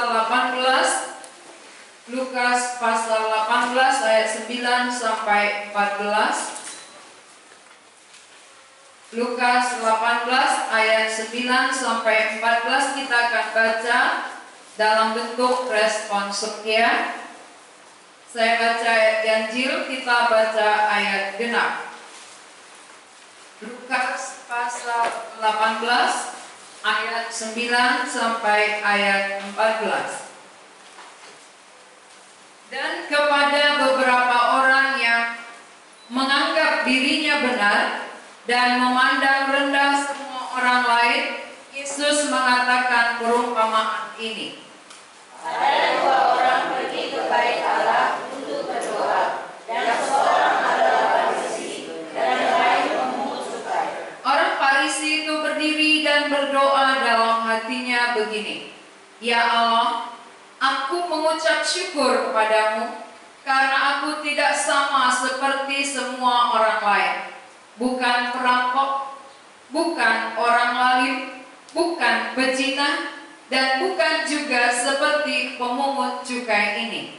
pasal 18, Lukas pasal 18 ayat 9 sampai 14. Lukas 18 ayat 9 sampai 14 kita akan baca dalam bentuk respon sekian. Saya baca ayat ganjil, kita baca ayat genap. Lukas pasal 18 ayat 9 sampai ayat 14. Dan kepada beberapa orang yang menganggap dirinya benar dan memandang rendah semua orang lain, Yesus mengatakan perumpamaan ini. Ada dua orang pergi ke bait Allah untuk berdoa, dan seorang adalah Farisi dan yang lain pemungut cukai. Orang Farisi itu berdiri dan berdoa dalam hatinya begini, Ya Allah, aku mengucap syukur kepadamu karena aku tidak sama seperti semua orang lain. Bukan perampok, bukan orang lalim, bukan pezina, dan bukan juga seperti pemungut cukai ini.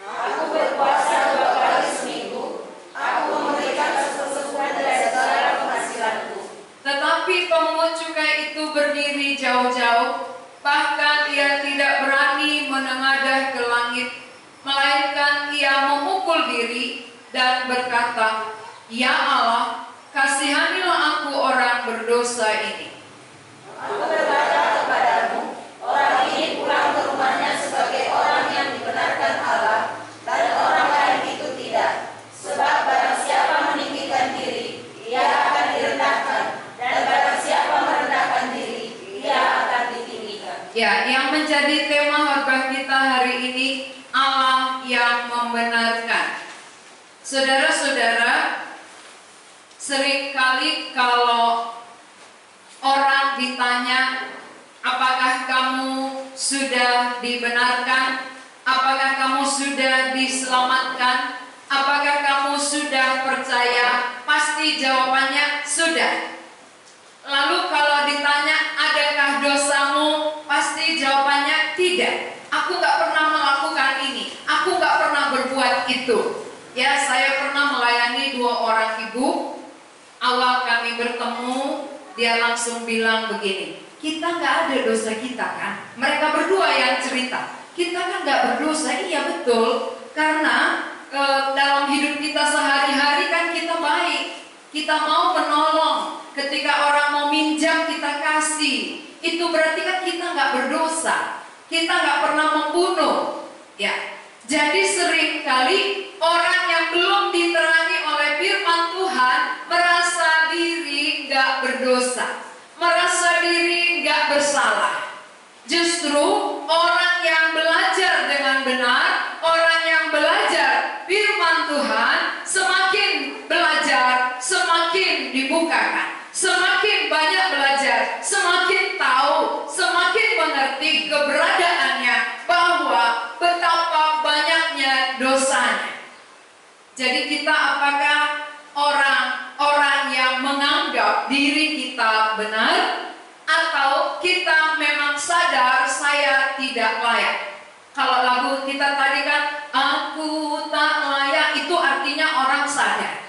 Aku berpuasa 2 kali seminggu. Aku memberikan sepersepuan dari segala penghasilanku. Tetapi pemungut cukai itu berdiri jauh-jauh, bahkan ia tidak berani menengadah ke langit, melainkan ia memukul diri dan berkata, Ya Allah, kasihanilah aku orang berdosa ini. Aku berkata kepadamu, orang ini pulang ke rumahnya sebagai orang yang dibenarkan Allah, dan orang lain itu tidak. Sebab barang siapa meninggikan diri, ia akan direndahkan, dan barang siapa merendahkan diri, ia akan ditinggikan. Ya, yang menjadi tema khotbah kita hari ini, Allah yang membenarkan. Saudara-saudara, seringkali kalau orang ditanya, apakah kamu sudah dibenarkan? Apakah kamu sudah diselamatkan? Apakah kamu sudah percaya? Pasti jawabannya sudah. Lalu kalau ditanya, adakah dosamu? Pasti jawabannya tidak. Aku nggak pernah melakukan ini. Aku nggak pernah berbuat itu. Ya, saya pernah melayani 2 orang ibu. Awal kami bertemu, dia langsung bilang begini, kita nggak ada dosa kita kan? Mereka berdua yang cerita, kita kan nggak berdosa. Iya betul, karena dalam hidup kita sehari-hari kan kita baik, kita mau menolong. Ketika orang mau minjam kita kasih, itu berarti kan kita nggak berdosa, kita nggak pernah membunuh. Ya, jadi seringkali orang yang belum diterangi oleh firman Tuhan merasa diri nggak berdosa, merasa diri nggak bersalah. Justru orang yang belajar dengan benar, orang yang belajar firman Tuhan, semakin belajar, semakin dibukakan, semakin banyak belajar, semakin tahu, semakin mengerti keberadaannya, bahwa betapa banyaknya dosanya. Jadi kita apakah orang-orang yang menganggap diri kita benar, atau kita memang sadar saya tidak layak? Kalau lagu kita tadi kan, aku tak layak, itu artinya orang sadar.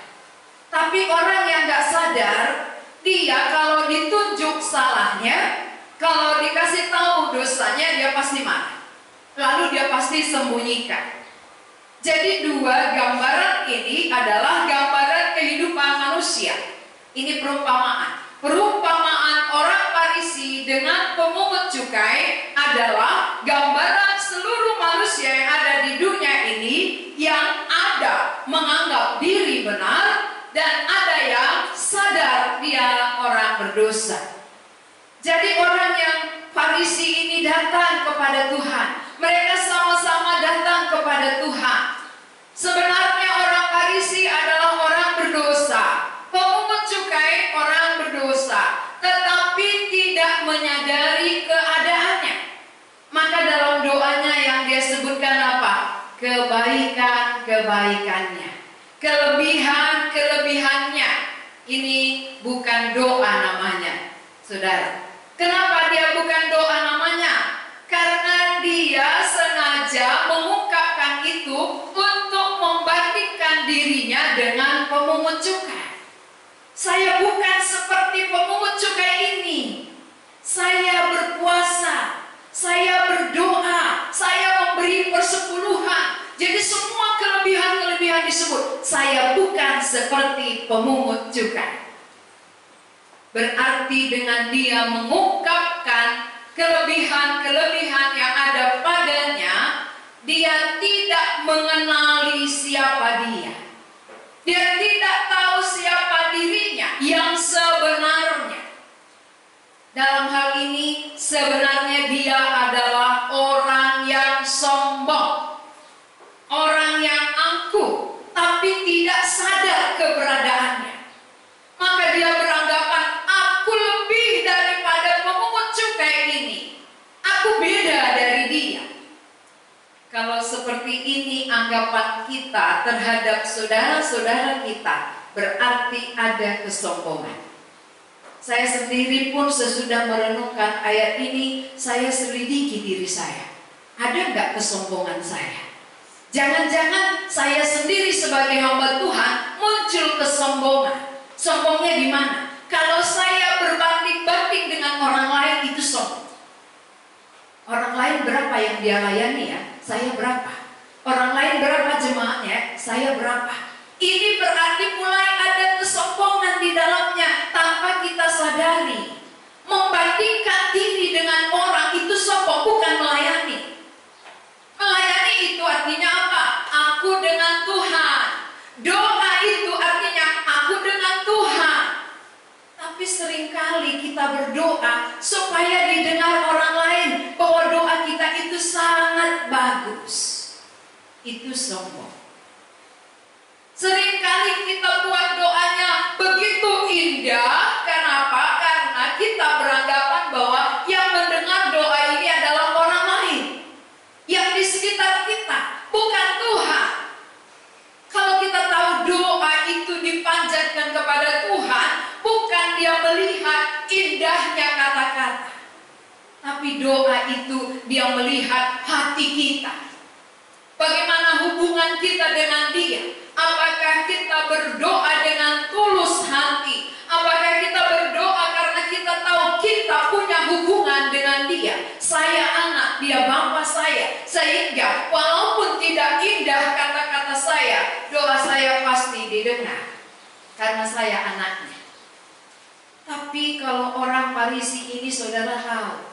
Tapi orang yang gak sadar, dia kalau ditunjuk salahnya, kalau dikasih tahu dosanya, dia pasti marah. Lalu dia pasti sembunyikan. Jadi 2 gambaran ini adalah gambaran kehidupan manusia. Ini perumpamaan. Perumpamaan orang Farisi dengan pemungut cukai adalah gambaran seluruh manusia yang ada di dunia ini, yang ada menganggap diri benar dan ada yang sadar dia orang berdosa. Jadi orang yang Farisi ini datang kepada Tuhan. Mereka sama-sama datang kepada Tuhan. Sebenarnya orang Farisi adalah orang berdosa, pemungut cukai orang berdosa, tetapi tidak menyadari keadaannya. Maka dalam doanya yang dia sebutkan apa? Kebaikan-kebaikannya, kelebihan-kelebihannya. Ini bukan doa namanya, saudara. Kenapa dia bukan doa namanya? Karena dia pemungut cukai. Saya bukan seperti pemungut cukai ini. Saya berpuasa, saya berdoa, saya memberi persepuluhan. Jadi semua kelebihan-kelebihan disebut. Saya bukan seperti pemungut cukai. Berarti dengan dia mengungkapkan kelebihan-kelebihan yang ada padanya, dia tidak mengenali siapa dia. Dia tidak tahu siapa dirinya yang sebenarnya. Dalam hal ini sebenarnya dia adalah orang yang sombong, orang yang angkuh, tapi tidak sadar keberadaannya. Maka dia beranggapan, aku lebih daripada pemungut cukai ini. Aku beda dari dia. Kalau seperti ini anggapan kita terhadap saudara-saudara kita, berarti ada kesombongan. Saya sendiri pun sesudah merenungkan ayat ini, saya selidiki diri saya. Ada nggak kesombongan saya? Jangan-jangan saya sendiri sebagai hamba Tuhan muncul kesombongan. Sombongnya di mana? Kalau saya berbanding-banding dengan orang lain, itu sombong. Orang lain berapa yang dia layani ya? Saya berapa? Orang lain berapa jemaatnya? Saya berapa? Ini berarti mulai ada kesombongan di dalamnya tanpa kita sadari. Membandingkan diri dengan orang itu sombong, bukan melayani. Melayani itu artinya apa? Aku dengan Tuhan. Doa itu artinya aku dengan Tuhan. Tapi seringkali kita berdoa supaya didengar orang lain bahwa doa kita itu sangat bagus. Itu sombong. Seringkali kita buat doanya begitu indah. Kenapa? Karena kita beranggapan bahwa yang mendengar doa ini adalah orang lain yang di sekitar kita, bukan Tuhan. Kalau kita tahu doa itu dipanjatkan kepada Tuhan, bukan dia melihat indahnya kata-kata, tapi doa itu dia melihat hati kita. Bagaimana hubungan kita dengan dia? Apakah kita berdoa dengan tulus hati? Apakah kita berdoa karena kita tahu kita punya hubungan dengan dia? Saya anak, dia bapa saya. Sehingga walaupun tidak indah kata-kata saya, doa saya pasti didengar. Karena saya anaknya. Tapi kalau orang Farisi ini saudara tahu,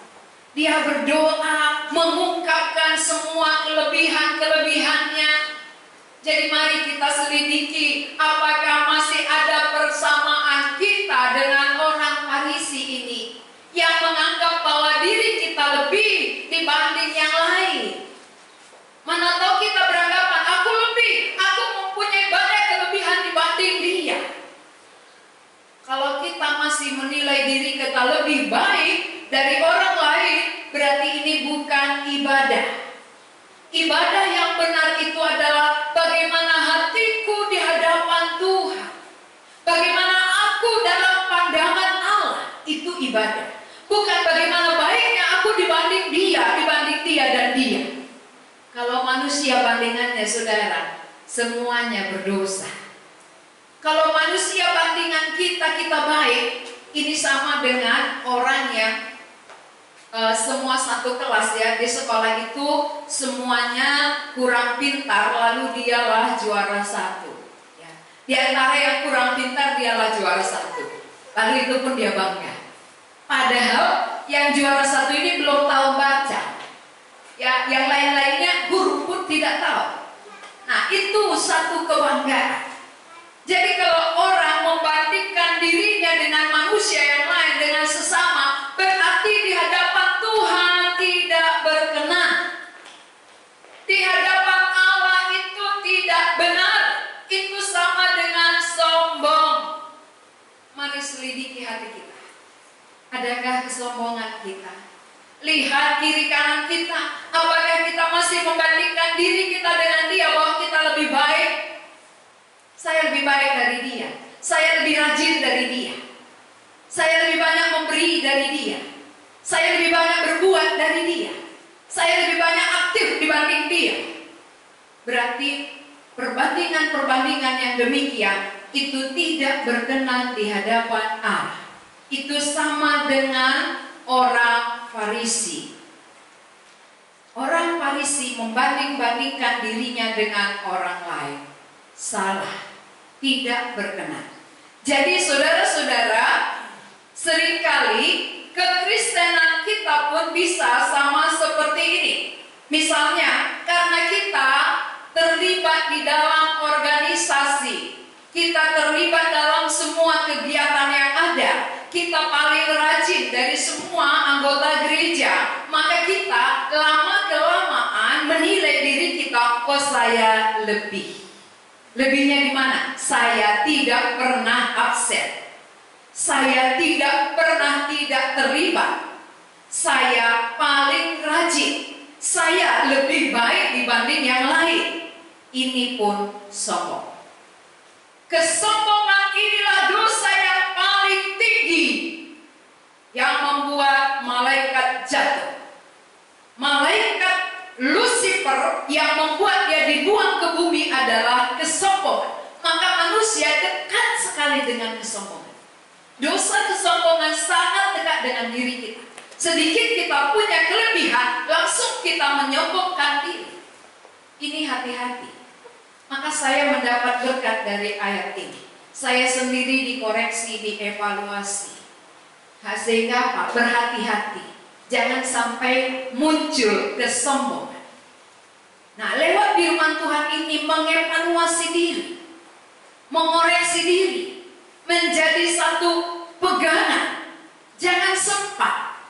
dia berdoa mengungkapkan semua kelebihan-kelebihannya. Jadi mari kita selidiki apakah masih ada persamaan kita dengan orang Farisi ini yang menganggap bahwa diri kita lebih dibanding yang lain. Mana tahu kita beranggapan aku lebih, aku mempunyai banyak kelebihan dibanding dia. Kalau kita masih menilai diri kita lebih baik dari orang lain, berarti ini bukan ibadah. Ibadah yang benar itu adalah bagaimana hatiku di hadapan Tuhan. Bagaimana aku dalam pandangan Allah, itu ibadah. Bukan bagaimana baiknya aku dibanding dia dan dia. Kalau manusia bandingannya saudara, semuanya berdosa. Kalau manusia bandingan kita baik, ini sama dengan orang yang semua satu kelas ya, di sekolah itu semuanya kurang pintar, lalu dialah juara satu ya. Di antara yang kurang pintar dialah juara satu, lalu itu pun dia bangga. Padahal yang juara satu ini belum tahu baca ya, yang lain-lainnya guru pun tidak tahu. Nah itu satu kebanggaan. Jadi kalau orang membandingkan dirinya dengan manusia yang lain, dengan sesama, berarti di hadapan Tuhan tidak berkenan. Di hadapan Allah itu tidak benar. Itu sama dengan sombong. Mari selidiki hati kita. Adakah kesombongan kita? Lihat kiri kanan kita. Apakah kita masih membandingkan diri kita dengan dia bahwa kita lebih baik? Saya lebih baik dari dia. Saya lebih rajin dari dia. Saya lebih banyak memberi dari dia. Saya lebih banyak berbuat dari dia. Saya lebih banyak aktif dibanding dia. Berarti perbandingan-perbandingan yang demikian itu tidak berkenan di hadapan Allah. Itu sama dengan orang Farisi. Orang Farisi membanding-bandingkan dirinya dengan orang lain. Salah, tidak berkenan. Jadi saudara-saudara, seringkali kekristenan kita pun bisa sama seperti ini. Misalnya, karena kita terlibat di dalam organisasi, kita terlibat dalam semua kegiatan yang ada, kita paling rajin dari semua anggota gereja, maka kita lama-kelamaan menilai diri kita, oh saya lebih. Lebihnya di mana? Saya tidak pernah absen. Saya tidak pernah tidak terlibat. Saya paling rajin. Saya lebih baik dibanding yang lain. Ini pun sombong. Kesombongan inilah dosa yang paling tinggi yang membuat malaikat jatuh. Malaikat Lucifer yang membuat dia dibuang ke bumi adalah kesombongan. Maka manusia dekat sekali dengan kesombongan. Dosa kesombongan sangat dekat dengan diri kita. Sedikit kita punya kelebihan, langsung kita menyombongkan diri. Ini hati-hati. Maka saya mendapat berkat dari ayat ini. Saya sendiri dikoreksi, dievaluasi. Sehingga apa? Berhati-hati. Jangan sampai muncul kesombongan. Nah, lewat firman Tuhan ini mengevaluasi diri, mengoreksi diri, menjadi satu pegangan. Jangan sempat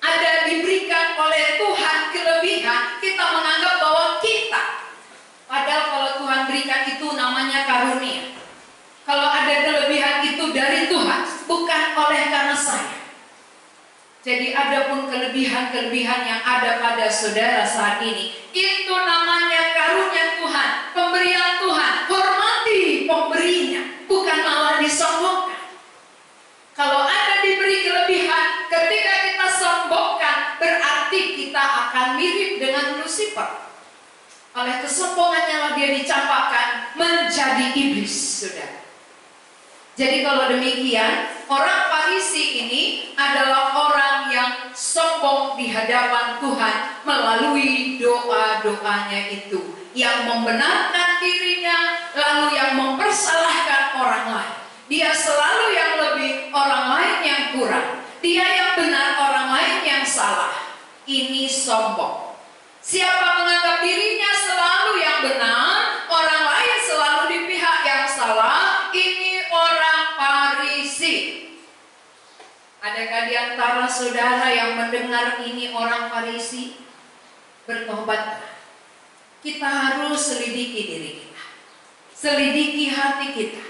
ada diberikan oleh Tuhan kelebihan, kita menganggap bahwa kita. Padahal kalau Tuhan berikan itu namanya karunia. Kalau ada kelebihan itu dari Tuhan, bukan oleh karena saya. Jadi ada pun kelebihan-kelebihan yang ada pada saudara saat ini, itu namanya karunia Tuhan, pemberian Tuhan. Hormati pemberinya, bukan malah disombongkan. Kalau ada diberi kelebihan, ketika kita sombongkan, berarti kita akan mirip dengan Lucifer. Oleh kesombongannya lah dia dicampakkan menjadi iblis, saudara. Jadi kalau demikian, orang Farisi ini adalah orang yang sombong di hadapan Tuhan melalui doa-doanya itu, yang membenarkan dirinya, lalu yang mempersalahkan orang lain. Dia selalu yang lebih, orang lain yang kurang. Dia yang benar, orang lain yang salah. Ini sombong. Siapa menganggap dirinya selalu yang benar, orang lain selalu di pihak yang salah, ini orang Farisi. Adakah di antara saudara yang mendengar ini orang Farisi? Bertobat. Kita harus selidiki diri kita. Selidiki hati kita.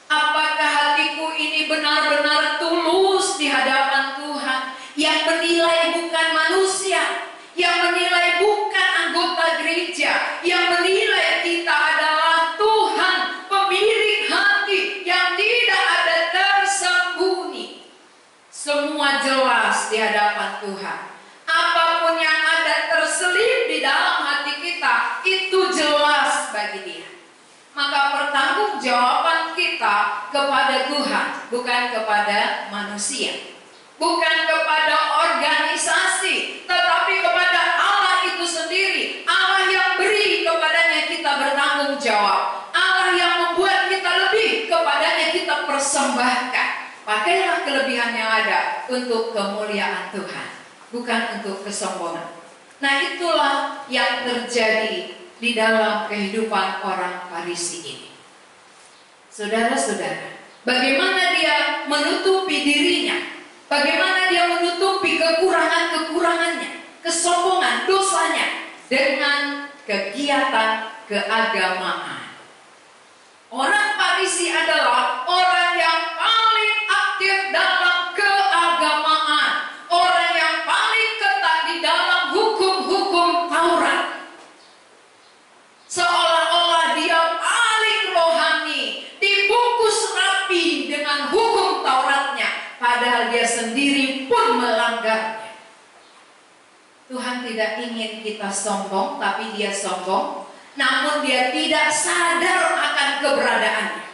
Apakah hatiku ini benar-benar tulus di hadapan Tuhan, yang menilai bukan manusia, yang menilai bukan anggota gereja, yang menilai kita adalah Tuhan, pemilik hati yang tidak ada tersembunyi. Semua jelas di hadapan Tuhan. Apapun yang ada terselip di dalam hati kita, itu jelas bagi Dia. Maka pertanggungjawaban kita kepada Tuhan, bukan kepada manusia, bukan kepada organisasi, tetapi kepada Allah itu sendiri. Allah yang beri, kepadanya kita bertanggung jawab. Allah yang membuat kita lebih, kepadanya kita persembahkan. Pakailah kelebihan yang ada untuk kemuliaan Tuhan, bukan untuk kesombongan. Nah, itulah yang terjadi di dalam kehidupan orang Farisi ini. Saudara-saudara, bagaimana dia menutupi dirinya, bagaimana dia menutupi kekurangan-kekurangannya, kesombongan, dosanya, dengan kegiatan keagamaan. Orang Farisi adalah orang yang paling aktif dalam keagamaan, orang yang paling ketat di dalam hukum-hukum Taurat. Seolah-olah dia paling rohani, dibungkus rapi dengan hukum Tauratnya, padahal dia sendiri pun melanggarnya. Tuhan tidak ingin kita sombong, tapi dia sombong, namun dia tidak sadar akan keberadaannya.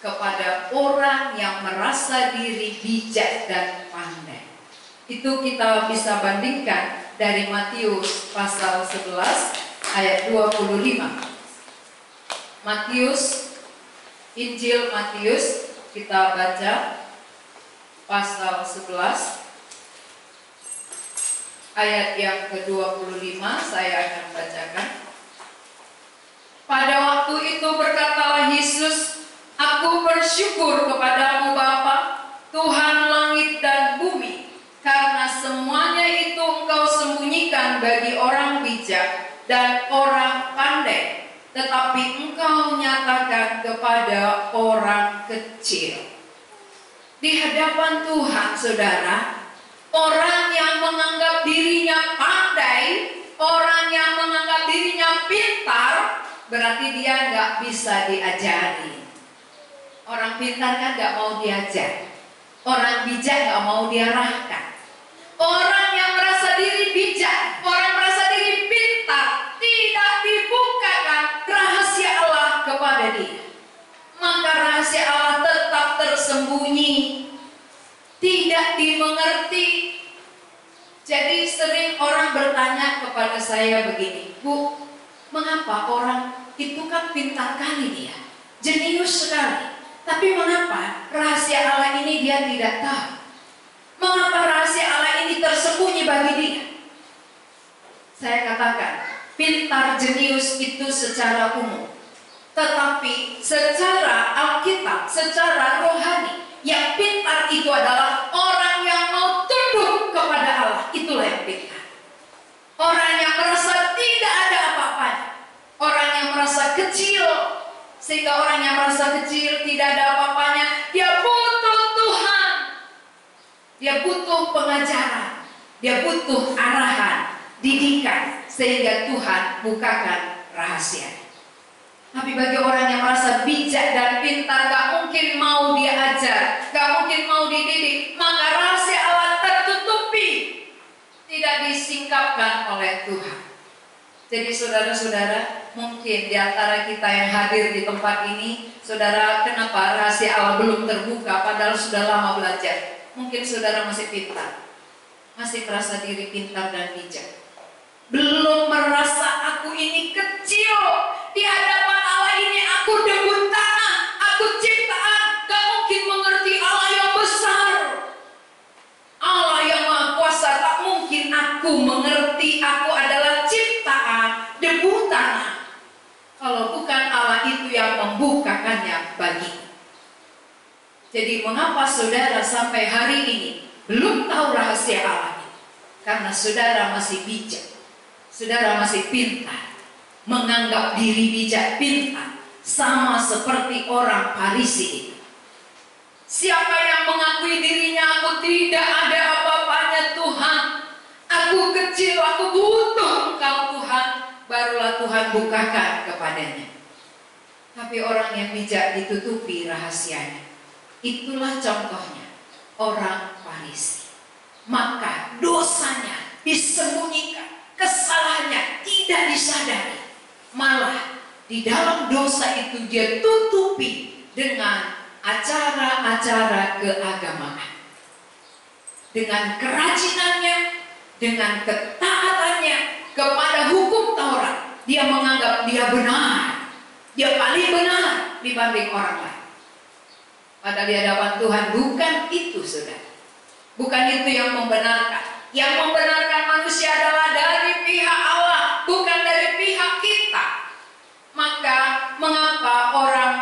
kepada orang yang merasa diri bijak dan pandai. Itu kita bisa bandingkan dari Matius pasal 11 ayat 25. Matius, Injil Matius, kita baca pasal 11 ayat yang ke-25, saya akan bacakan. Pada waktu itu berkatalah Yesus, "Aku bersyukur kepadamu Bapa, Tuhan langit dan bumi, karena semuanya itu Engkau sembunyikan bagi orang bijak dan orang pandai, tetapi Engkau nyatakan kepada orang kecil." Di hadapan Tuhan, saudara, orang yang menganggap dirinya pandai, orang yang menganggap dirinya pintar, berarti dia nggak bisa diajari. Orang pintar kan nggak mau diajar, orang bijak nggak mau diarahkan. Orang yang merasa diri bijak, orang merasa diri pintar, tidak dibukakan rahasia Allah kepada dia, maka rahasia Allah tetap tersembunyi, tidak dimengerti. Jadi sering orang bertanya kepada saya begini, "Bu, mengapa orang itu kan pintar kali dia, jenius sekali, tapi mengapa rahasia Allah ini dia tidak tahu? Mengapa rahasia Allah ini tersembunyi bagi dia?" Saya katakan, pintar jenius itu secara umum, tetapi secara Alkitab, secara rohani, yang pintar itu adalah orang yang mau tunduk kepada Allah. Itulah yang pintar. Orang yang merasa tidak ada apa-apanya, orang yang merasa kecil, sehingga orang yang merasa kecil tidak ada apa-apanya, dia butuh Tuhan, dia butuh pengajaran, dia butuh arahan, didikan, sehingga Tuhan bukakan rahasia. Tapi bagi orang yang merasa bijak dan pintar, gak mungkin mau dia ajar, gak mungkin mau dididik, maka rahasia Allah tertutupi, tidak disingkapkan oleh Tuhan. Jadi saudara-saudara, mungkin di antara kita yang hadir di tempat ini, saudara, kenapa rahasia Allah belum terbuka padahal sudah lama belajar? Mungkin saudara masih pintar, masih merasa diri pintar dan bijak, belum merasa aku ini kecil di hadapan Allah ini, aku debu tanah, aku ciptaan, gak mungkin mengerti Allah yang besar, Allah yang maha kuasa. Tak mungkin aku mengerti, aku adalah ciptaan, debu tanah, kalau bukan Allah itu yang membukakannya bagiku. Jadi mengapa saudara sampai hari ini belum tahu rahasia Allah ini? Karena saudara masih bijak, saudara masih pintar, menganggap diri bijak pintar, sama seperti orang Farisi itu. Siapa yang mengakui dirinya, aku tidak ada apa-apanya Tuhan, aku kecil, aku butuh Engkau Tuhan, barulah Tuhan bukakan kepadanya. Tapi orang yang bijak ditutupi rahasianya. Itulah contohnya orang Farisi. Maka dosanya disembunyikan, kesalahannya tidak disadari, malah di dalam dosa itu dia tutupi dengan acara-acara keagamaan, dengan kerajinannya, dengan ketaatannya kepada hukum Taurat. Dia menganggap dia benar, dia paling benar dibanding orang lain. Padahal di hadapan Tuhan bukan itu, saudara. Bukan itu yang membenarkan. Yang membenarkan manusia adalah dari pihak Allah, bukan dari pihak kita. Maka mengapa orang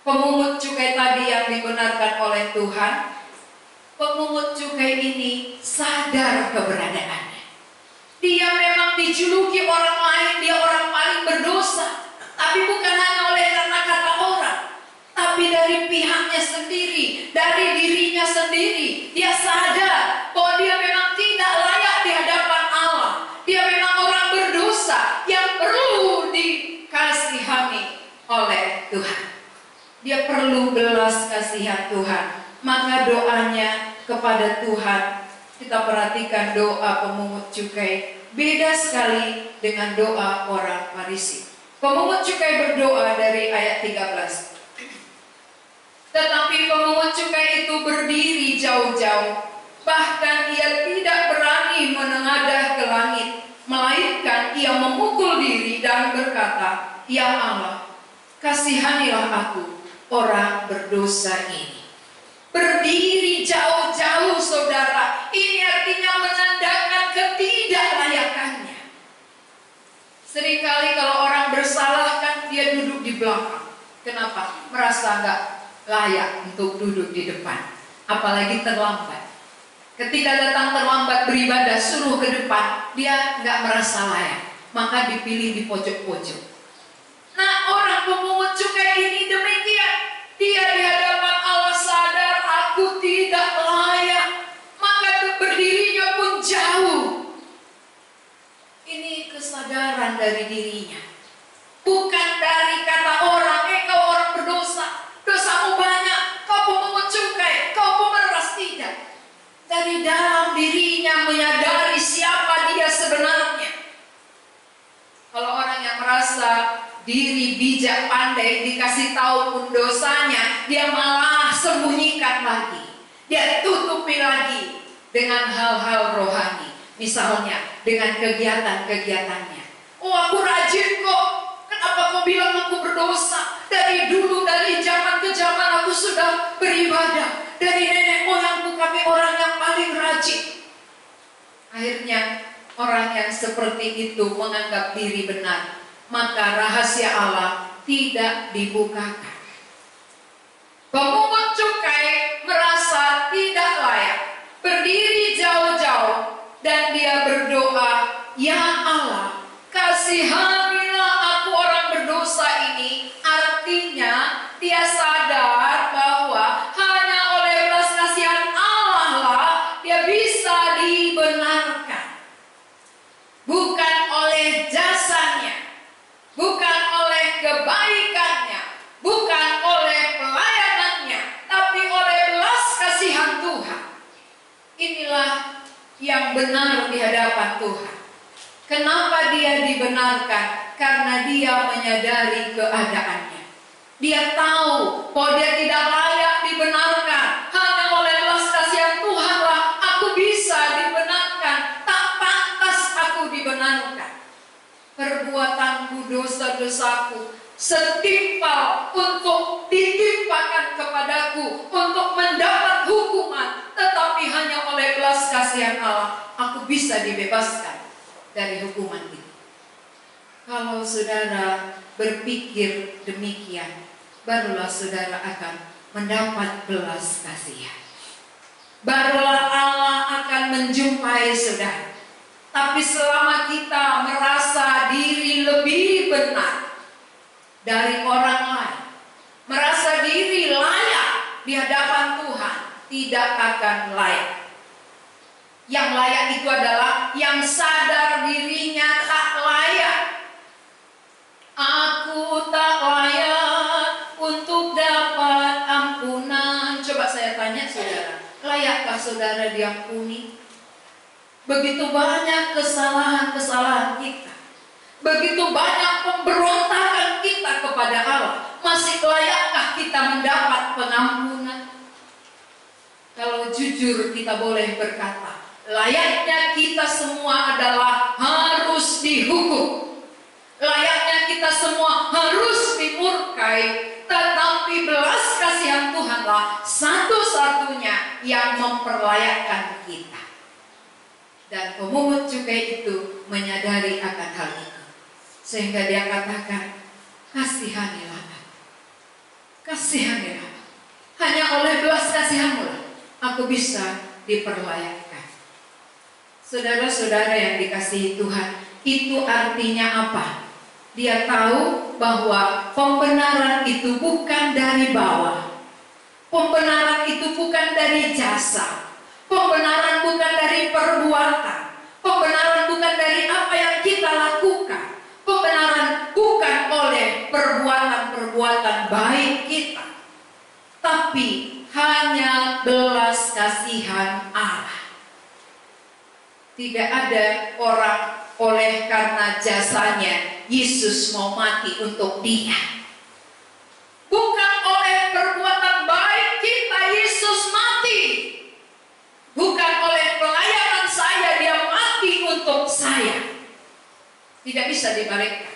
pemungut cukai tadi yang dibenarkan oleh Tuhan? Pemungut cukai ini sadar keberadaannya. Dia memang dijuluki orang lain, dia orang paling berdosa. Tapi bukan hanya oleh karena kata orang, tapi dari pihaknya sendiri, dari dirinya sendiri. Dia sadar bahwa dia memang tidak layak di hadapan Allah. Dia memang orang berdosa yang perlu dikasihani oleh Tuhan. Dia perlu belas kasihan Tuhan. Maka doanya kepada Tuhan, kita perhatikan doa pemungut cukai, beda sekali dengan doa orang Farisi. Pemungut cukai berdoa dari ayat 13. Tetapi pemungut cukai itu berdiri jauh-jauh. Bahkan ia tidak berani menengadah ke langit, melainkan ia memukul diri dan berkata, "Ya Allah, kasihanilah aku, orang berdosa ini." Berdiri jauh-jauh, saudara, ini artinya menandakan ketidaklayakannya. Seringkali kalau orang bersalah kan dia duduk di belakang. Kenapa? Merasa nggak layak untuk duduk di depan, apalagi terlambat. Ketika datang terlambat beribadah, suruh ke depan, dia nggak merasa layak, maka dipilih di pojok-pojok. Nah, orang pemungut cukai ini demikian. Dia di hadapan Allah sadar, aku tidak layak, maka berdirinya pun jauh. Ini kesadaran dari dirinya, bukan dari kata orang, kau orang berdosa, dosamu banyak, kau pemungut cukai, kau pemeras. Tidak. Dari dalam dirinya menyadari siapa dia sebenarnya. Kalau orang yang merasa diri bijak pandai, dikasih tahu pun dosanya, dia malah sembunyikan lagi, dia tutupi lagi dengan hal-hal rohani. Misalnya dengan kegiatan-kegiatannya. Oh, aku rajin kok, kenapa kau bilang aku berdosa? Dari dulu, dari zaman ke zaman aku sudah beribadah. Dari nenek moyangku kami orang yang paling rajin. Akhirnya orang yang seperti itu menganggap diri benar, maka rahasia Allah tidak dibukakan. Pemungut cukai merasa tidak layak, berdiri jauh-jauh, dan dia berdoa, "Ya Allah, kasihanilah aku orang berdosa ini." Artinya dia sadar bahwa hanya oleh belas kasihan Allah lah dia bisa dibenarkan, bukan oleh jasanya, bukan oleh kebaikannya, bukan oleh pelayanannya, tapi oleh belas kasihan Tuhan. Inilah yang benar di hadapan Tuhan. Kenapa dia dibenarkan? Karena dia menyadari keadaannya. Dia tahu bahwa dia tidak layak dibenarkan. Hanya oleh belas kasihan Tuhanlah aku bisa dibenarkan. Tak pantas aku dibenarkan. Perbuatanku, dosa-dosaku setimpal untuk ditimpakan kepadaku, untuk mendapat hukuman. Tetapi hanya oleh belas kasihan Allah aku bisa dibebaskan dari hukuman itu. Kalau saudara berpikir demikian, barulah saudara akan mendapat belas kasihan. Barulah Allah akan menjumpai saudara. Tapi selama kita merasa diri lebih benar dari orang lain, merasa diri layak di hadapan Tuhan, tidak akan layak. Yang layak itu adalah yang sadar dirinya tak layak. Aku tak layak untuk dapat ampunan. Coba saya tanya saudara, layakkah saudara diampuni? Begitu banyak kesalahan-kesalahan kita, begitu banyak pemberontakan kita kepada Allah, masih layakkah kita mendapat pengampunan? Kalau jujur kita boleh berkata, layaknya kita semua adalah harus dihukum. Layaknya kita semua harus dimurkai. Tetapi belas kasihan Tuhanlah satu-satunya yang memperlayakkan kita. Dan pemungut cukai itu menyadari akan hal itu. Sehingga dia katakan, kasihanilah aku. Kasihanilah aku. Hanya oleh belas kasihanmu aku bisa diperlayakkan. Saudara-saudara yang dikasihi Tuhan, itu artinya apa? Dia tahu bahwa pembenaran itu bukan dari bawah. Pembenaran itu bukan dari jasa. Pembenaran bukan dari perbuatan. Pembenaran bukan dari apa yang kita lakukan. Pembenaran bukan oleh perbuatan-perbuatan baik kita. Tapi hanya belas kasihan Allah. Tidak ada orang oleh karena jasanya Yesus mau mati untuk dia. Bukan oleh perbuatan baik Tidak bisa dibalik.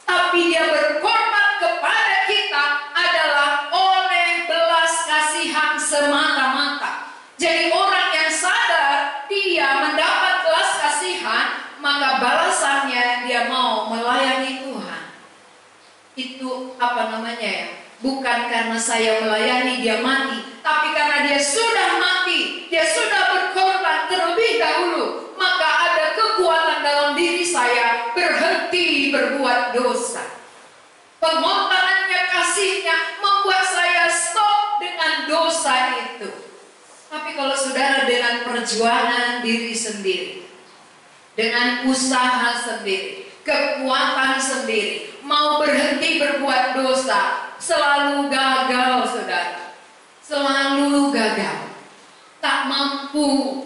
Tapi dia berkorban kepada kita adalah oleh belas kasihan semata-mata. Jadi orang yang sadar dia mendapat belas kasihan, maka balasannya dia mau melayani Tuhan. Itu apa namanya ya? Bukan karena saya melayani dia mati, tapi karena dia sudah mati, dia sudah berkorban terlebih dahulu. Maka ada kekuatan dalam diri saya berhenti berbuat dosa. Pengorbanannya, kasihnya membuat saya stop dengan dosa itu. Tapi kalau saudara dengan perjuangan diri sendiri, dengan usaha sendiri, kekuatan sendiri, mau berhenti berbuat dosa, selalu gagal, saudara. Selalu gagal. Tak mampu.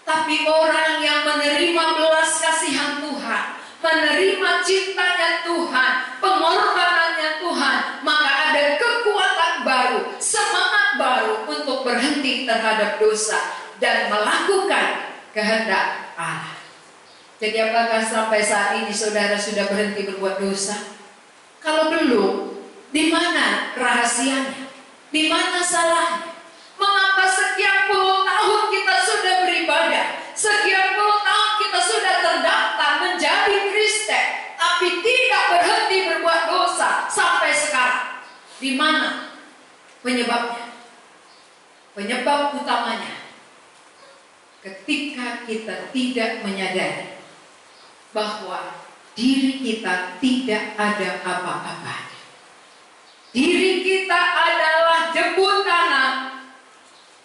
Tapi orang yang menerima belas kasihan Tuhan, menerima cintanya Tuhan, pengorbanannya Tuhan, maka ada kekuatan baru, semangat baru untuk berhenti terhadap dosa dan melakukan kehendak Allah. Jadi apakah sampai saat ini saudara sudah berhenti berbuat dosa? Kalau belum, di mana rahasianya? Di mana salahnya? Mengapa sekian puluh tahun kita sudah beribadah, sekian puluh tahun kita sudah terdaftar menjadi Kristen, tapi tidak berhenti berbuat dosa sampai sekarang? Di mana penyebabnya? Penyebab utamanya ketika kita tidak menyadari bahwa diri kita tidak ada apa-apa. Diri kita adalah debu tanah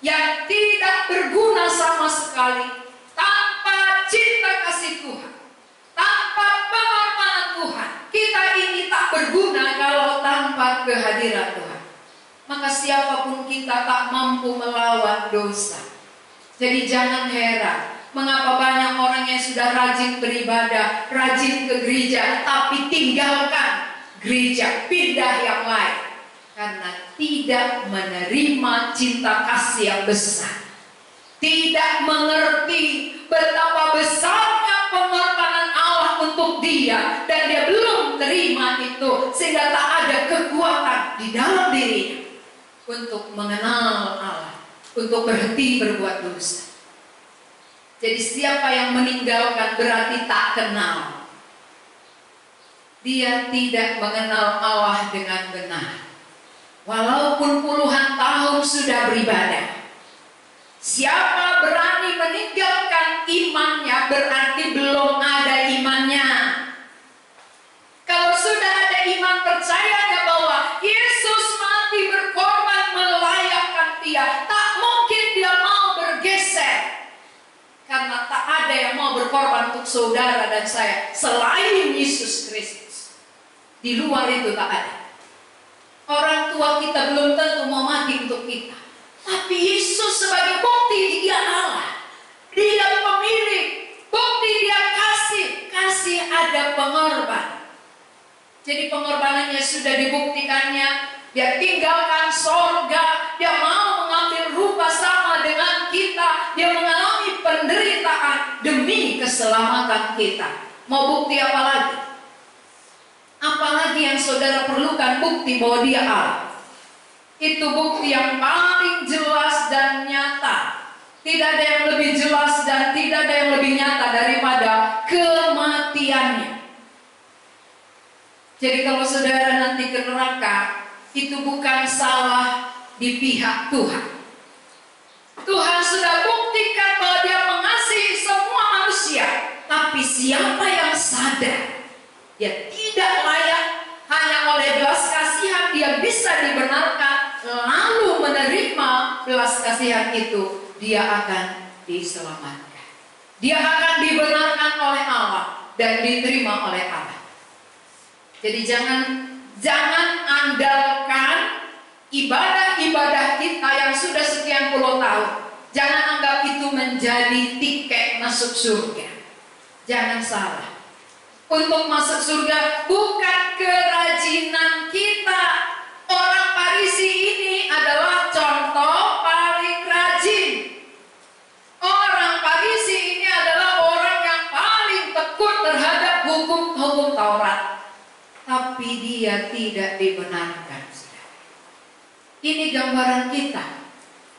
yang tidak berguna sama sekali tanpa cinta kasih Tuhan, tanpa pengorbanan Tuhan. Kita ini tak berguna kalau tanpa kehadiran Tuhan. Maka siapapun kita tak mampu melawan dosa. Jadi jangan heran mengapa banyak orang yang sudah rajin beribadah, rajin ke gereja, tapi tinggalkan gereja, pindah yang lain. Karena tidak menerima cinta kasih yang besar. Tidak mengerti betapa besarnya pengorbanan Allah untuk dia. Dan dia belum terima itu. Sehingga tak ada kekuatan di dalam dirinya untuk mengenal Allah, untuk berhenti berbuat dosa. Jadi siapa yang meninggalkan berarti tak kenal. Dia tidak mengenal Allah dengan benar. Walaupun puluhan tahun sudah beribadah. Siapa berani meninggalkan imannya berarti belum ada imannya. Kalau sudah ada iman, percayanya bahwa Yesus mati berkorban melayakkan dia, tak mungkin dia mau bergeser. Karena tak ada yang mau berkorban untuk saudara dan saya selain Yesus Kristus. Di luar itu tak ada. Orang tua kita belum tentu mau mati untuk kita. Tapi Yesus sebagai bukti dia Allah. Dia pemilik. Bukti dia kasih ada pengorban. Jadi pengorbanannya sudah dibuktikannya. Dia tinggalkan sorga. Dia mau mengambil rupa sama dengan kita. Dia mengalami penderitaan demi keselamatan kita. Mau bukti apa lagi? Apalagi yang saudara perlukan bukti bahwa dia Allah. Itu bukti yang paling jelas dan nyata. Tidak ada yang lebih jelas dan tidak ada yang lebih nyata daripada kematiannya. Jadi kalau saudara nanti ke neraka, itu bukan salah di pihak Tuhan. Tuhan sudah buktikan bahwa dia mengasihi semua manusia. Tapi siapa yang sadar dia tidak layak, hanya oleh belas kasihan dia bisa dibenarkan, lalu menerima belas kasihan itu, dia akan diselamatkan. Dia akan dibenarkan oleh Allah dan diterima oleh Allah. Jadi jangan andalkan ibadah-ibadah kita yang sudah sekian puluh tahun. Jangan anggap itu menjadi tiket masuk surga. Jangan salah. Untuk masuk surga bukan kerajinan kita. Orang Farisi ini adalah contoh paling rajin. Orang Farisi ini adalah orang yang paling tekun terhadap hukum tapi dia tidak dibenarkan. Ini gambaran kita.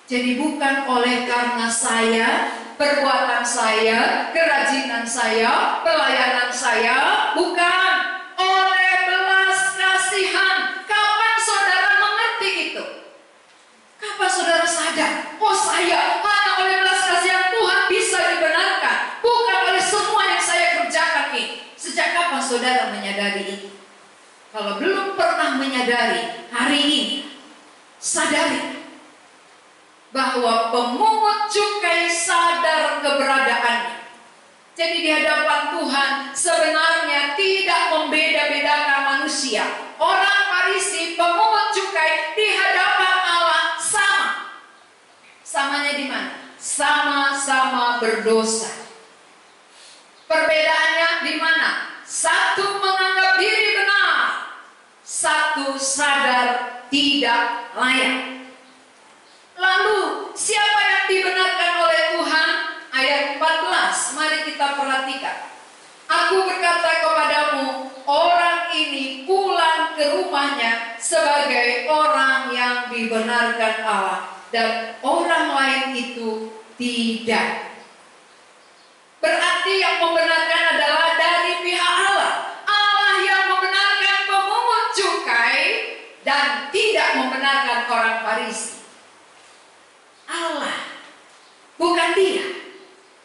Jadi bukan oleh karena saya, perbuatan saya, kerajinan saya, pelayanan saya, bukan. Oleh belas kasihan. Kapan saudara mengerti itu? Kapan saudara sadar? Oh, saya hanya oleh belas kasihan Tuhan bisa dibenarkan, bukan oleh semua yang saya kerjakan ini. Sejak kapan saudara menyadari ini? Kalau belum pernah menyadari, hari ini sadari bahwa pemungut cukai sadar keberadaannya. Jadi di hadapan Tuhan sebenarnya tidak membeda-bedakan manusia. Orang Farisi, pemungut cukai, di hadapan Allah sama. Samanya di mana? Sama-sama berdosa. Perbedaannya di mana? Satu menganggap diri benar, satu sadar tidak layak. Lalu siapa yang dibenarkan oleh Tuhan? Ayat 14, mari kita perhatikan. Aku berkata kepadamu, orang ini pulang ke rumahnya sebagai orang yang dibenarkan Allah, dan orang lain itu tidak. Berarti yang membenarkan adalah dari pihak Allah. Allah yang membenarkan pemungut cukai dan tidak membenarkan orang Farisi. Allah, bukan dia.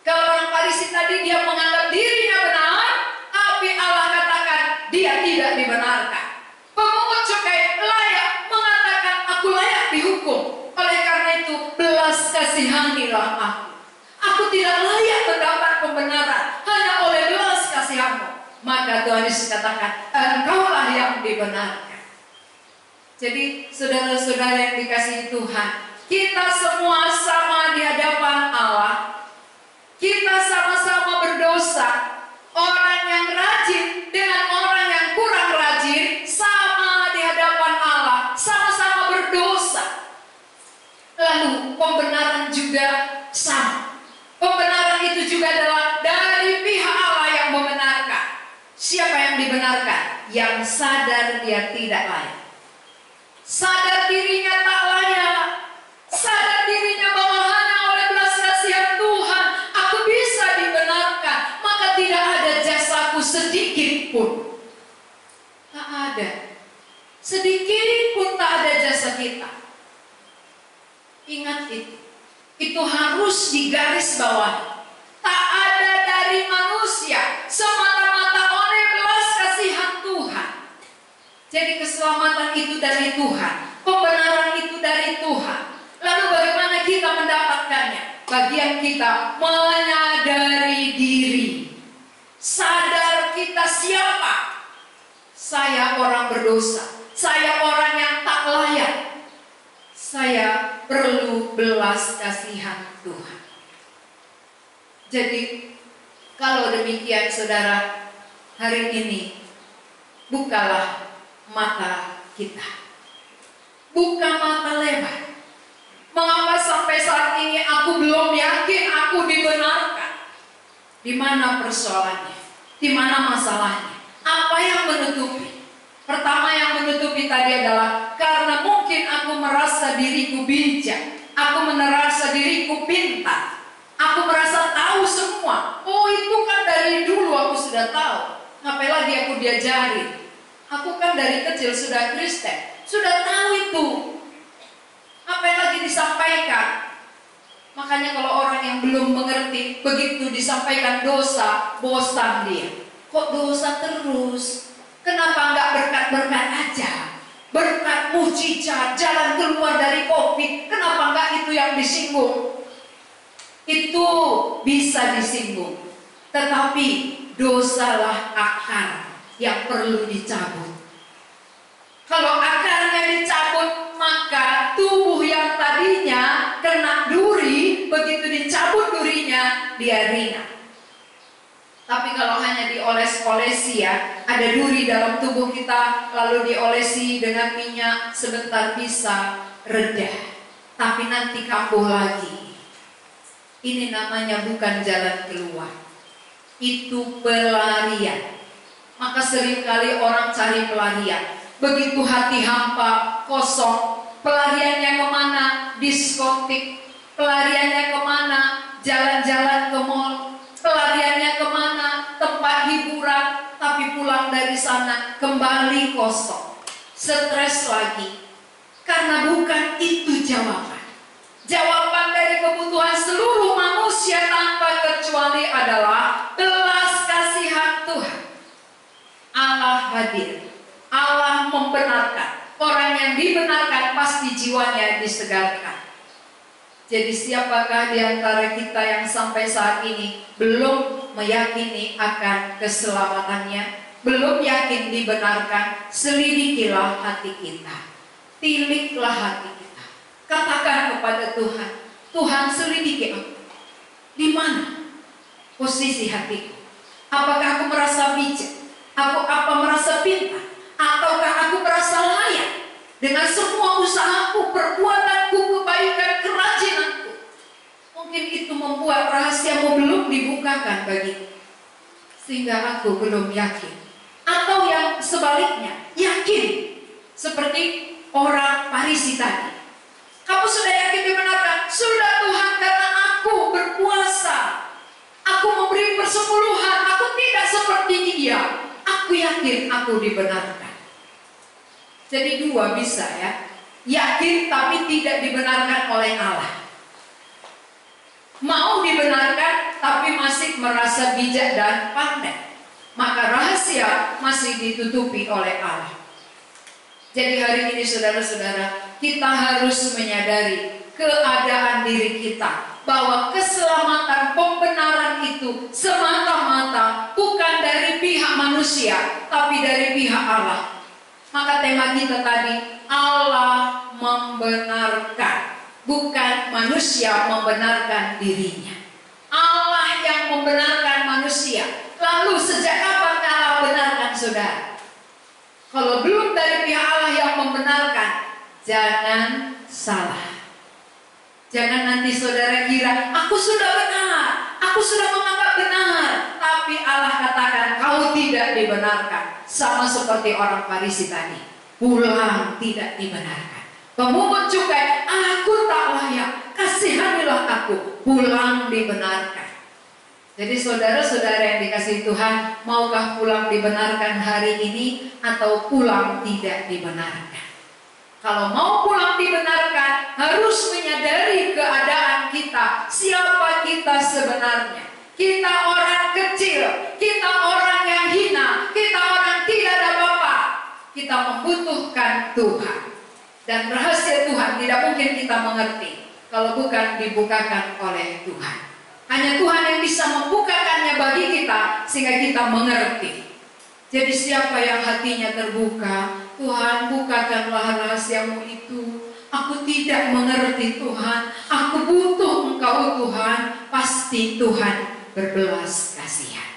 Kalau orang Farisi tadi dia menganggap dirinya benar, tapi Allah katakan dia tidak dibenarkan. Pemungut cukai layak mengatakan aku layak dihukum. Oleh karena itu belas kasihanilah aku. Aku tidak layak mendapat pembenaran hanya oleh belas kasihanmu. Maka Tuhan Yesus katakan engkaulah yang dibenarkan. Jadi saudara-saudara yang dikasihi Tuhan, kita semua sama di hadapan Allah. Kita sama-sama berdosa. Orang yang rajin dengan orang yang kurang rajin sama di hadapan Allah, sama-sama berdosa. Lalu pembenaran juga sama. Pembenaran itu juga adalah dari pihak Allah yang membenarkan. Siapa yang dibenarkan? Yang sadar dia tidak layak. Sadar dirinya tak layak. Sadar dirinya bahwa hanya oleh belas kasihan Tuhan aku bisa dibenarkan. Maka tidak ada jasaku sedikit pun. Tak ada. Sedikit pun tak ada jasa kita. Ingat itu. Itu harus digaris bawah. Tak ada dari manusia, semata-mata oleh belas kasihan Tuhan. Jadi keselamatan itu dari Tuhan, pembenaran itu dari Tuhan. Lalu bagaimana kita mendapatkannya? Bagian kita menyadari diri. Sadar kita siapa? Saya orang berdosa. Saya orang yang tak layak. Saya perlu belas kasihan Tuhan. Jadi kalau demikian saudara, hari ini bukalah mata kita. Buka mata lebar. Mengapa sampai saat ini aku belum yakin aku dibenarkan? Di mana persoalannya? Di mana masalahnya? Apa yang menutupi? Pertama yang menutupi tadi adalah karena mungkin aku merasa diriku bijak. Aku merasa diriku pintar. Aku merasa tahu semua. Oh, itu kan dari dulu aku sudah tahu. Ngapain lagi aku diajari? Aku kan dari kecil sudah Kristen. Sudah tahu itu. Apa yang lagi disampaikan? Makanya kalau orang yang belum mengerti, begitu disampaikan dosa, bosan dia. Kok dosa terus? Kenapa enggak berkat-berkat aja? Berkat mujizat, jalan keluar dari COVID. Kenapa enggak itu yang disinggung? Itu bisa disinggung. Tetapi dosalah akar yang perlu dicabut. Kalau akarnya dicabut, maka tubuh yang tadinya kena duri, begitu dicabut durinya, dia ringan. Tapi kalau hanya dioles-olesi ya, ada duri dalam tubuh kita, lalu diolesi dengan minyak, sebentar bisa reda. Tapi nanti kambuh lagi. Ini namanya bukan jalan keluar. Itu pelarian. maka seringkali orang cari pelarian. Begitu hati hampa, kosong, pelariannya kemana? Diskotik. Pelariannya kemana? Jalan-jalan ke mall. Pelariannya kemana? Tempat hiburan. Tapi pulang dari sana kembali kosong, stres lagi. Karena bukan itu jawaban. Jawaban dari kebutuhan seluruh manusia tanpa terkecuali adalah belas kasihan Tuhan. Allah hadir, Allah membenarkan. Orang yang dibenarkan pasti jiwanya disegarkan. Jadi siapakah di antara kita yang sampai saat ini belum meyakini akan keselamatannya, belum yakin dibenarkan? Selidikilah hati kita, tiliklah hati kita. Katakan kepada Tuhan, Tuhan selidiki aku. Di mana posisi hatiku? Apakah aku merasa bijak? Apa merasa pintar? Ataukah aku merasa layak dengan semua usahaku, perbuatanku, kebaikan, kerajinanku? Mungkin itu membuat rahasiamu belum dibukakan bagiku, sehingga aku belum yakin. Atau yang sebaliknya, yakin seperti orang Farisi tadi. Kamu sudah yakin dibenarkan? Sudah Tuhan, karena aku berpuasa, aku memberi persepuluhan, aku tidak seperti dia. Aku yakin aku dibenarkan. Jadi dua bisa ya, yakin tapi tidak dibenarkan oleh Allah. Mau dibenarkan tapi masih merasa bijak dan pandai, maka rahasia masih ditutupi oleh Allah. Jadi hari ini saudara-saudara, kita harus menyadari keadaan diri kita, bahwa keselamatan pembenaran itu semata-mata bukan dari pihak manusia, tapi dari pihak Allah. Maka tema kita tadi, Allah membenarkan, bukan manusia membenarkan dirinya. Allah yang membenarkan manusia. Lalu sejak kapan Allah benarkan saudara? Kalau belum dari pihak Allah yang membenarkan, jangan salah. Jangan nanti saudara kira, aku sudah benar, aku sudah menganggap benar, tapi Allah katakan kau tidak dibenarkan. Sama seperti orang Farisi tadi, pulang tidak dibenarkan. Pemungut cukai, aku tak layak, kasihanilah aku, pulang dibenarkan. Jadi saudara-saudara yang dikasihi Tuhan, maukah pulang dibenarkan hari ini atau pulang tidak dibenarkan? Kalau mau pulang dibenarkan, harus menyadari keadaan kita, siapa kita sebenarnya. Kita orang kecil, kita orang yang hina, kita orang tidak ada apa-apa. Kita membutuhkan Tuhan. Dan rahasia Tuhan tidak mungkin kita mengerti kalau bukan dibukakan oleh Tuhan. Hanya Tuhan yang bisa membukakannya bagi kita sehingga kita mengerti. Jadi siapa yang hatinya terbuka, Tuhan bukakanlah rahasiamu itu. Aku tidak mengerti Tuhan, aku butuh Engkau Tuhan. Pasti Tuhan berbelas kasihan.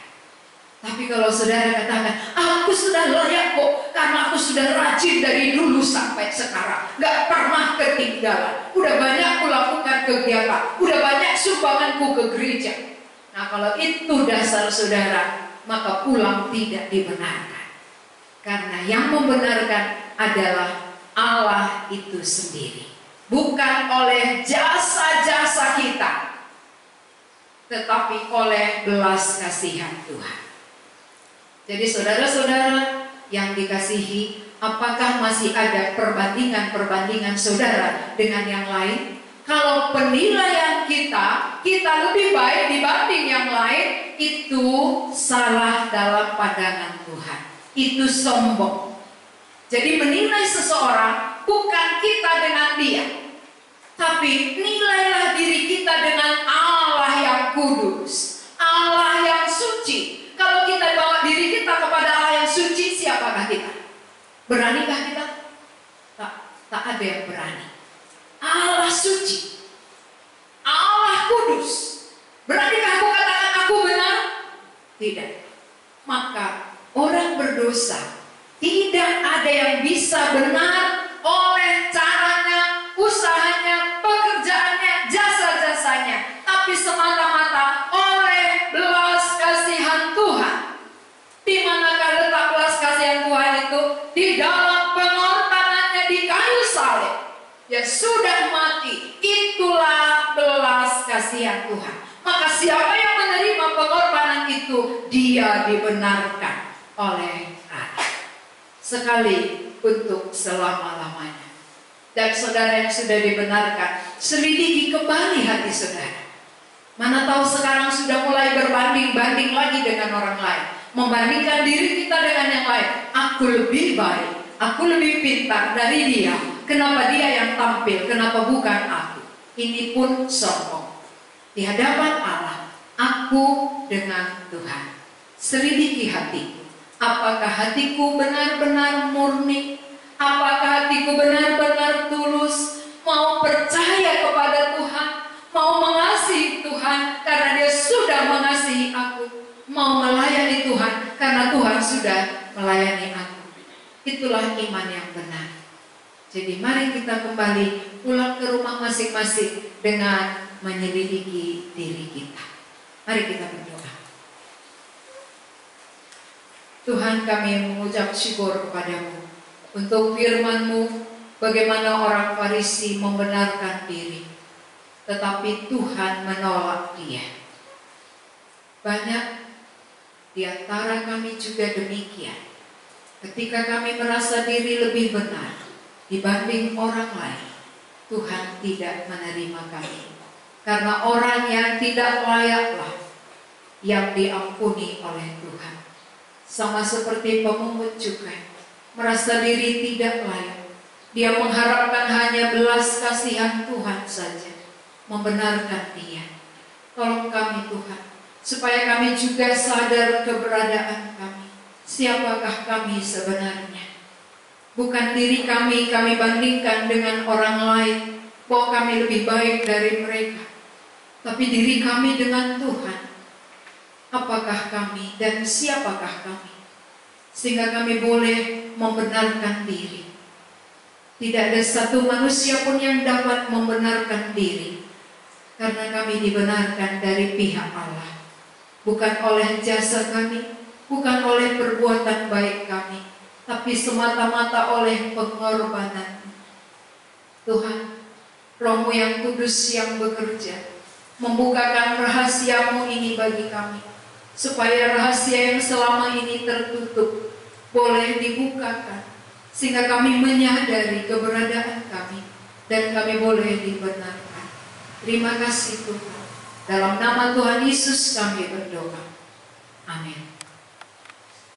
Tapi kalau saudara katakan, aku sudah layak kok, karena aku sudah rajin dari dulu sampai sekarang, gak pernah ketinggalan, udah banyak kulakukan kegiatan, udah banyak sumbanganku ke gereja. Nah kalau itu dasar saudara, maka pulang tidak dibenarkan. Karena yang membenarkan adalah Allah itu sendiri, bukan oleh jasa-jasa kita, tetapi oleh belas kasihan Tuhan. Jadi saudara-saudara yang dikasihi, apakah masih ada perbandingan-perbandingan saudara dengan yang lain? Kalau penilaian kita lebih baik dibanding yang lain, itu salah dalam pandangan Tuhan. Itu sombong. Jadi menilai seseorang bukan kita dengan dia, tapi nilailah diri kita dengan Allah yang kudus, Allah yang suci. Kalau kita bawa diri kita kepada Allah yang suci, siapakah kita? Beranikah kita? Tak ada yang berani. Allah suci, Allah kudus. Beranikah aku katakan aku benar? Tidak. Maka orang berdosa tidak ada yang bisa benar oleh caranya, usahanya, pekerjaannya, jasa-jasanya, tapi semata-mata oleh belas kasihan Tuhan. Di manakah letak yang sudah mati. Itulah belas kasihan Tuhan. Maka siapa yang menerima pengorbanan itu, dia dibenarkan oleh Allah. Sekali untuk selama-lamanya. Dan saudara yang sudah dibenarkan, selidiki kembali hati saudara. Mana tahu sekarang sudah mulai berbanding-banding lagi dengan orang lain. Membandingkan diri kita dengan yang lain. Aku lebih baik, aku lebih pintar dari dia. Kenapa dia yang tampil, kenapa bukan aku? Ini pun sombong. Di hadapan Allah, aku dengan Tuhan. Selidiki hatiku. Apakah hatiku benar-benar murni? Apakah hatiku benar-benar tulus? Mau percaya kepada Tuhan? Mau mengasihi Tuhan karena dia sudah mengasihi aku. Mau melayani Tuhan karena Tuhan sudah melayani aku. Itulah iman yang benar. Jadi mari kita kembali pulang ke rumah masing-masing dengan menyelidiki diri kita. Mari kita berdoa. Tuhan, kami mengucap syukur kepadamu untuk firman-Mu, bagaimana orang Farisi membenarkan diri, tetapi Tuhan menolak dia. Banyak di antara kami juga demikian. Ketika kami merasa diri lebih benar dibanding orang lain, Tuhan tidak menerima kami. Karena orang yang tidak layaklah yang diampuni oleh Tuhan. Sama seperti pemungut cukai, merasa diri tidak layak. Dia mengharapkan hanya belas kasihan Tuhan saja, membenarkan dia. Tolong kami Tuhan, supaya kami juga sadar keberadaan kami. Siapakah kami sebenarnya? Bukan diri kami bandingkan dengan orang lain, bahwa kami lebih baik dari mereka. Tapi diri kami dengan Tuhan. Apakah kami dan siapakah kami? Sehingga kami boleh membenarkan diri. Tidak ada satu manusia pun yang dapat membenarkan diri. Karena kami dibenarkan dari pihak Allah. Bukan oleh jasa kami, bukan oleh perbuatan baik kami, tapi semata-mata oleh pengorbanan. Tuhan, Roh-Mu yang kudus yang bekerja, membukakan rahasia-Mu ini bagi kami, supaya rahasia yang selama ini tertutup boleh dibukakan, sehingga kami menyadari keberadaan kami dan kami boleh dibenarkan. Terima kasih Tuhan. Dalam nama Tuhan Yesus kami berdoa. Amin.